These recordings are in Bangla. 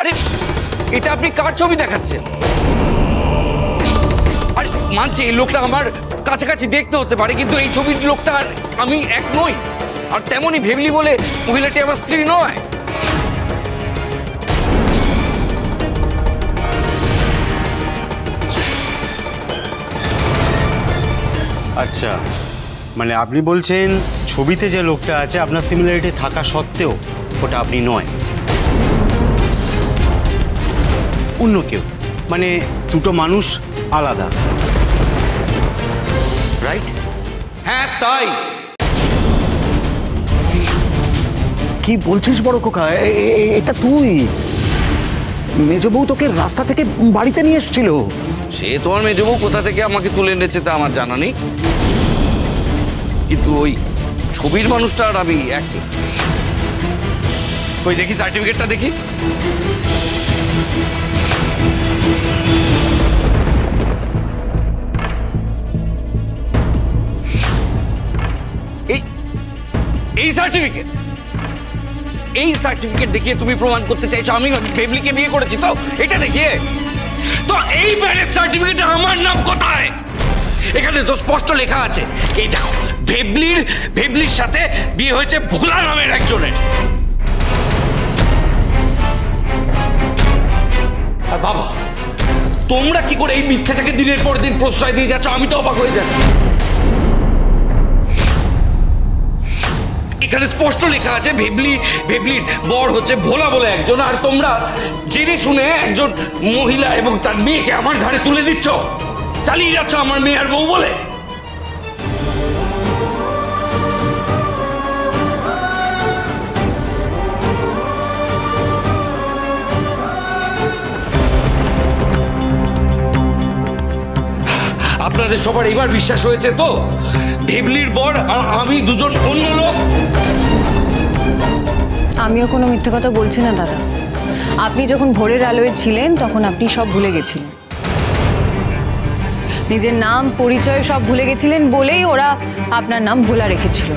আরে এটা আপনি কার ছবি দেখাচ্ছেন? আরে মানছি এই লোকটা আমার কাছাকাছি দেখতে হতে পারে, কিন্তু এই ছবির লোকটা আর আমি এক নই। আর তেমনই ভেবলি বলে মহিলাটি আমার স্ত্রী নয়। আচ্ছা, মানে আপনি বলছেন ছবিতে যে লোকটা আছে আপনার সিমিলারিটি থাকা সত্ত্বেও ওটা আপনি নয়, অন্য কেউ, মানে দুটো মানুষ আলাদা, রাইট? হ্যাঁ তাই। কি বলছিস বড় খোকা? এটা তুই? মেজ বউ তোকে রাস্তা থেকে বাড়িতে নিয়ে এসেছিল? সে তোমার মেজবউ কোথা থেকে আমাকে তুলে এনেছে তা আমার জানা নেই, কিন্তু ওই ছবির মানুষটা আর আমি এক। কই দেখি সার্টিফিকেটটা দেখি। এই সার্টিফিকেট, এই সার্টিফিকেট দেখিয়ে তুমি প্রমাণ করতে চাইছো আমি বেবলিকে বিয়ে করেছি? তো এটা দেখিয়ে তো এই ম্যারেজ সার্টিফিকেটে আমার নাম কোথায়? এখানে তো স্পষ্ট লেখা আছে, এই দেখো বেবলির সাথে বিয়ে হয়েছে ভোলা নামের একজনের। আর বাবা, তোমরা কি করে এই মিথ্যাটাকে দিনের পর দিন প্রশ্রয় দিয়ে যাচ্ছ? আমি তো অবাক হয়ে যাচ্ছি। এখানে স্পষ্ট লেখা আছে ভেবলির বর হচ্ছে ভোলা বলে একজন, আর তোমরা জেনে শুনে একজন মহিলা এবং তার মেয়েকে আমার ঘাড়ে তুলে দিচ্ছ, চালিয়ে যাচ্ছ আমার মেয়ে আর বউ বলে। আপনাদের সবার এবার বিশ্বাস হয়েছে তো? ভেবলির বর আর আমি দুজন অন্য লোক। আমিও কোনো মিথ্যে কথা বলছি না দাদা। আপনি যখন ভোরের আলোয় ছিলেন তখন আপনি সব ভুলে গেছিলেন, নিজের নাম পরিচয় সব ভুলে গেছিলেন বলেই ওরা আপনার নাম ভোলা রেখেছিল।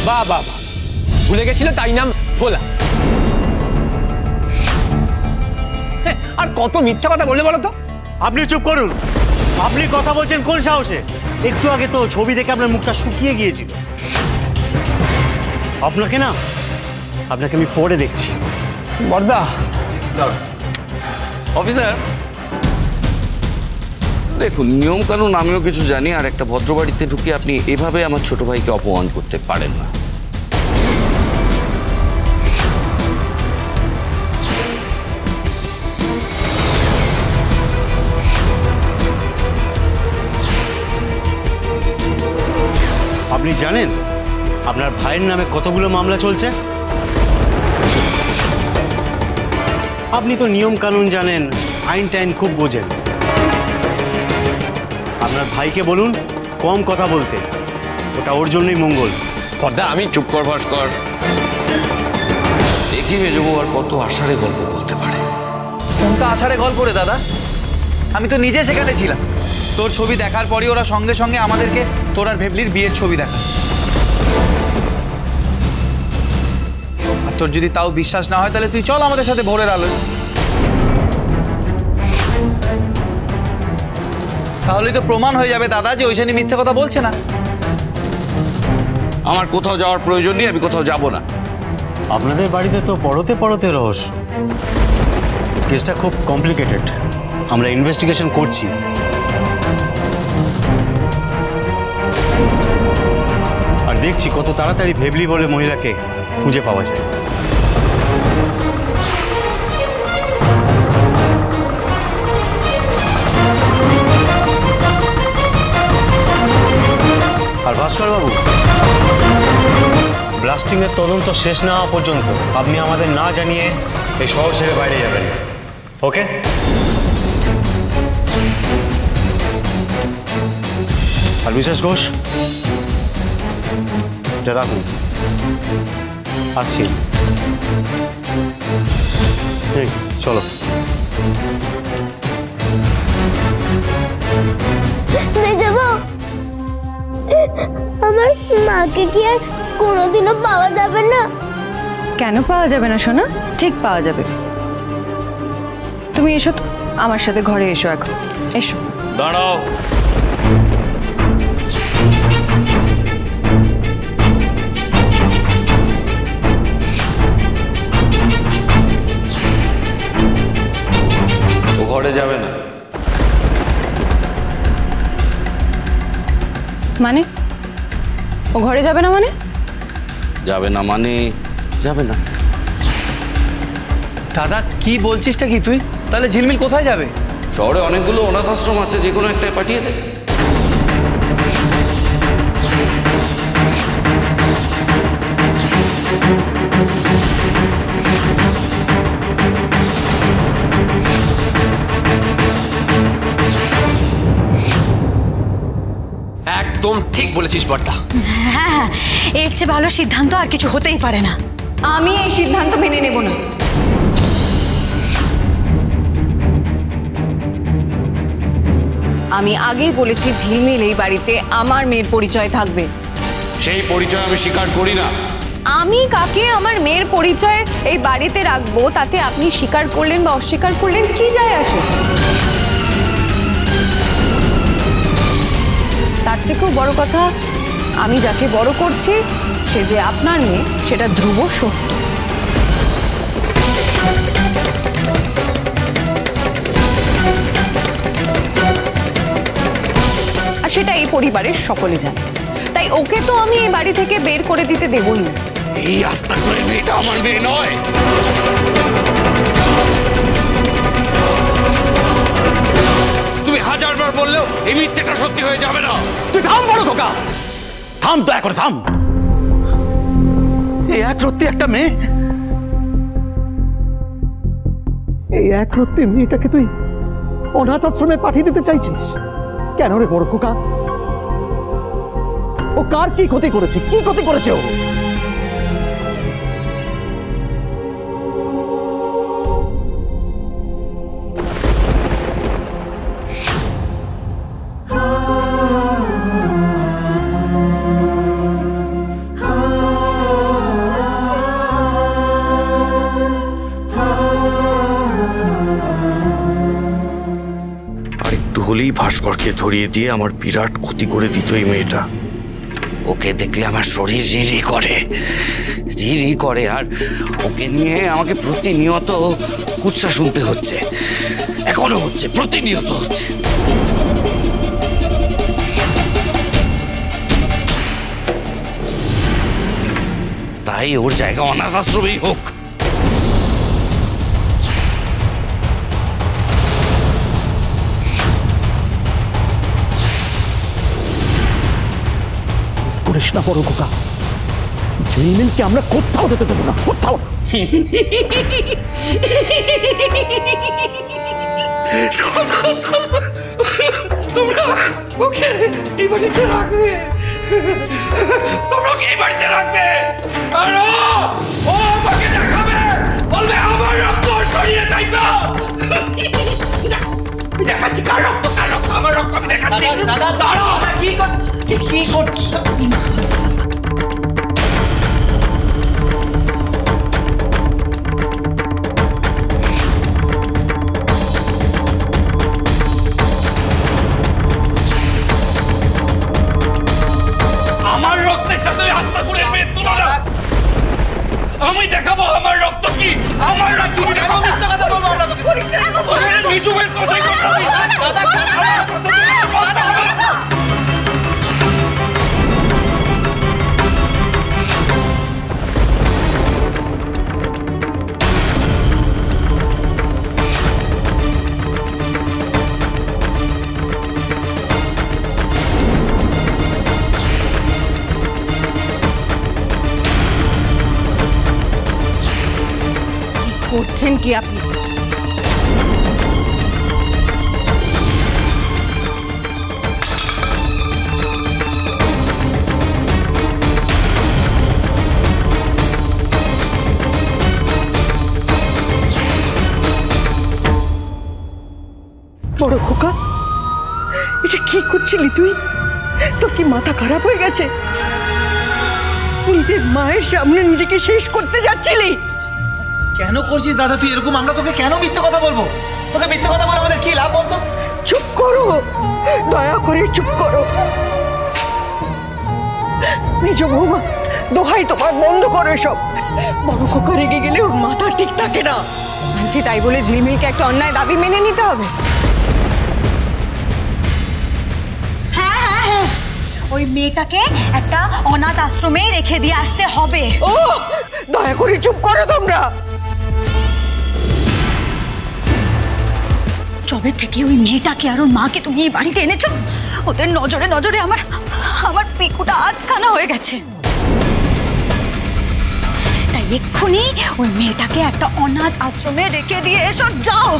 বাহ বাহ, ভুলে গেছিল তাই নাম ভোলা। আর কত মিথ্যা কথা বললে বলো তো? আপনি চুপ করুন। আপনি কথা বলছেন কোন সাহসে? একটু আগে তো ছবি দেখে আপনার মুখটা শুকিয়ে গিয়েছিল। আপনাকে আমি পরে দেখছি। বর্দা অফিসার দেখুন, নিয়ম কানুন আমিও কিছু জানি, আর একটা ভদ্রবাড়িতে ঢুকে আপনি এভাবে আমার ছোট ভাইকে অপমান করতে পারেন না। আপনি জানেন আপনার ভাইয়ের নামে কতগুলো মামলা চলছে? আপনি তো নিয়ম কানুন জানেন, আইন টাইন খুব বোঝেন। আপনার ভাইকে বলুন কম কথা বলতে, ওটা ওর জন্যই মঙ্গল। বর্দা আমি চুপ কর ভাস্কর। দেখি মেজবউ আর কত আষাঢ়ে গল্প বলতে পারে। কোনটা আষাঢ়ে গল্প রে দাদা? আমি তো নিজে সেখানে ছিলাম। তোর ছবি দেখার পরই ওরা সঙ্গে সঙ্গে আমাদেরকে তোর আর ভেবলির বিয়ের ছবি দেখা। আর তোর যদি তাও বিশ্বাস না হয় তাহলে তুই চল আমাদের সাথে ভোরের আলোয়, তাহলেই তো প্রমাণ হয়ে যাবে দাদা যে ওইখানে মিথ্যে কথা বলছে না। আমার কোথাও যাওয়ার প্রয়োজন নেই, আমি কোথাও যাব না। আপনাদের বাড়িতে তো পরতে পরতে রহস্য। কেসটা খুব কমপ্লিকেটেড, আমরা ইনভেস্টিগেশন করছি। আর দেখছি কত তাড়াতাড়ি ভেবলি বলে মহিলাকে খুঁজে পাওয়া যায়। আর ভাস্কর বাবু, ব্লাস্টিংয়ের তদন্ত শেষ না হওয়া পর্যন্ত আপনি আমাদের না জানিয়ে এই শহর ছেড়ে বাইরে যাবেন, ওকে? আর মিসেস ঘোষ, এটা রাখুন, আসছি। চলো। মেজবউ মাকে কি আর কোনোদিনও পাওয়া যাবে না? কেন পাওয়া যাবে না সোনা? ঠিক পাওয়া যাবে। তুমি এসো তো, আমার সাথে ঘরে এসো এখন, এসো। দাঁড়াও। ও ঘরে যাবে না। মানে ও ঘরে যাবে না মানে? যাবে না মানে যাবে না। দাদা কি বলছিসটা কি তুই? তাহলে ঝিলমিল কোথায় যাবে? শহরে অনেকগুলো অনাথ আশ্রম আছে, যে কোনো একটাই পাঠিয়ে দে। একদম ঠিক বলেছিস বর্দা। হ্যাঁ, এর চেয়ে ভালো সিদ্ধান্ত আর কিছু হতেই পারে না। আমি এই সিদ্ধান্ত মেনে নেব না। আমি আগেই বলেছি ঝিলমিল এই বাড়িতে আমার মেয়ের পরিচয় থাকবে। সেই পরিচয় আমি স্বীকার করি না। আমি কাকে আমার মেয়ের পরিচয় এই বাড়িতে রাখবো তাতে আপনি স্বীকার করলেন বা অস্বীকার করলেন কি যায় আসে? তার থেকেও বড় কথা, আমি যাকে বড় করছি সে যে আপনার মেয়ে সেটা ধ্রুব সত্য। আর সেটা এই পরিবারের সকলে জানে, তাই ওকে তো আমি এই বাড়ি থেকে বের করে দিতে দেবই না। এই আস্থা করে মেয়েটা আমার মেয়ে নয়। তুমি হাজারবার বললেও এই মিথ্যেটা সত্যি হয়ে যাবে না। তুই থাম বড় খোকা, থাম, দয়া করে থাম। এই একরত্তি একটা মেয়ে, এই একরত্তি মেয়েটাকে তুই অনাথ আশ্রমে পাঠিয়ে দিতে চাইছিস কেন রে বড় খোকা? ও কার কি ক্ষতি করেছে? কি ক্ষতি করেছে ও? হলেই ভাস্করকে ধরিয়ে দিয়ে আমার বিরাট ক্ষতি করে দিত এই মেয়েটা। ওকে দেখলে আমার শরীর রিরি করে, আর ওকে নিয়ে আমাকে প্রতিনিয়ত কুৎসা শুনতে হচ্ছে, এখনো হচ্ছে, প্রতিনিয়ত হচ্ছে। তাই ওর জায়গা অনাথ আশ্রমেই হোক। করিস না বড় খোকা, ঝিলমিলকে আমরা কোথাও যেতে দেবো না, কোথাও। তোমরা ওকে এই বাড়িতে রাখবে, তোমরা ওকে এই বাড়িতে রাখবে, আর ও আমাকে দেখাবে, বলবে আমার রক্ত সরিয়ে যাই তো। দেখাচ্ছি কার রক্ত, আমার রক্ত আমি দেখাচ্ছি। দাঁড়াও, কি করছো? আমার রক্তের সাথে আস্থা করে মেয়ে তুলো না। আমি দেখাবো আমার রক্ত কি, আমার রক্ত দেখাবো। মিথ্যা কথা বলবো আমরা তোকে বলি না, নিজুমের কথাই কথা বলি। করছেন কি আপনি? বড় খোকা, এটা কি করছিলি তুই? তোর কি মাথা খারাপ হয়ে গেছে? নিজের মায়ের সামনে নিজেকে শেষ করতে যাচ্ছিলি। কেন করছিস দাদা তুই এরকম? আমরা তোকে কেন মিথ্যে কথা বলবো? তোকে মিথ্যে কথা বলে আমাদের কি লাভ বলতো? চুপ করো, দয়া করে চুপ করো। মেজ বৌমা, দোহাই তোমার, বন্ধ করো এসব। বড় খোকা রেগে গেলে ওর মাথা ঠিক থাকে না। আন্টি, তাই বলে ঝিলমিলকে একটা অন্যায় দাবি মেনে নিতে হবে? হ্যাঁ হ্যাঁ হ্যাঁ, ওই মেয়েটাকে একটা অনাথ আশ্রমে রেখে দিয়ে আসতে হবে। ও, দয়া করে চুপ করো তোমরা। যবে থেকে ওই মেয়েটাকে আর ওর মাকে তুমি এই বাড়িতে এনেছো, ওদের নজরে নজরে আমার পিকুটা আধখানা হয়ে গেছে। তাই এক্ষুনি ওই মেয়েটাকে একটা অনাথ আশ্রমে রেখে দিয়ে এসো, যাও।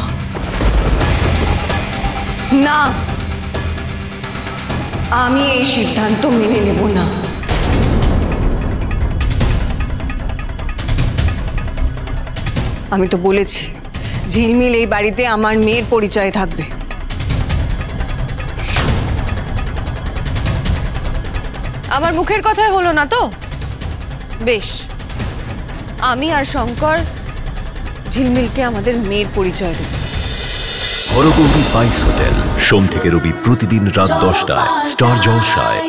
না, আমি এই সিদ্ধান্ত মেনে নেব না। আমি তো বলেছি ঝিলমিল এই বাড়িতে আমার মেয়ের পরিচয় থাকবে। আমার মুখের কথাই হলো না তো? বেশ, আমি আর শঙ্কর ঝিলমিলকে আমাদের মেয়ের পরিচয় দেব। হরগৌরী স্পাইস হোটেল, সোম থেকে রবি প্রতিদিন রাত 10টায় স্টার জলসায়।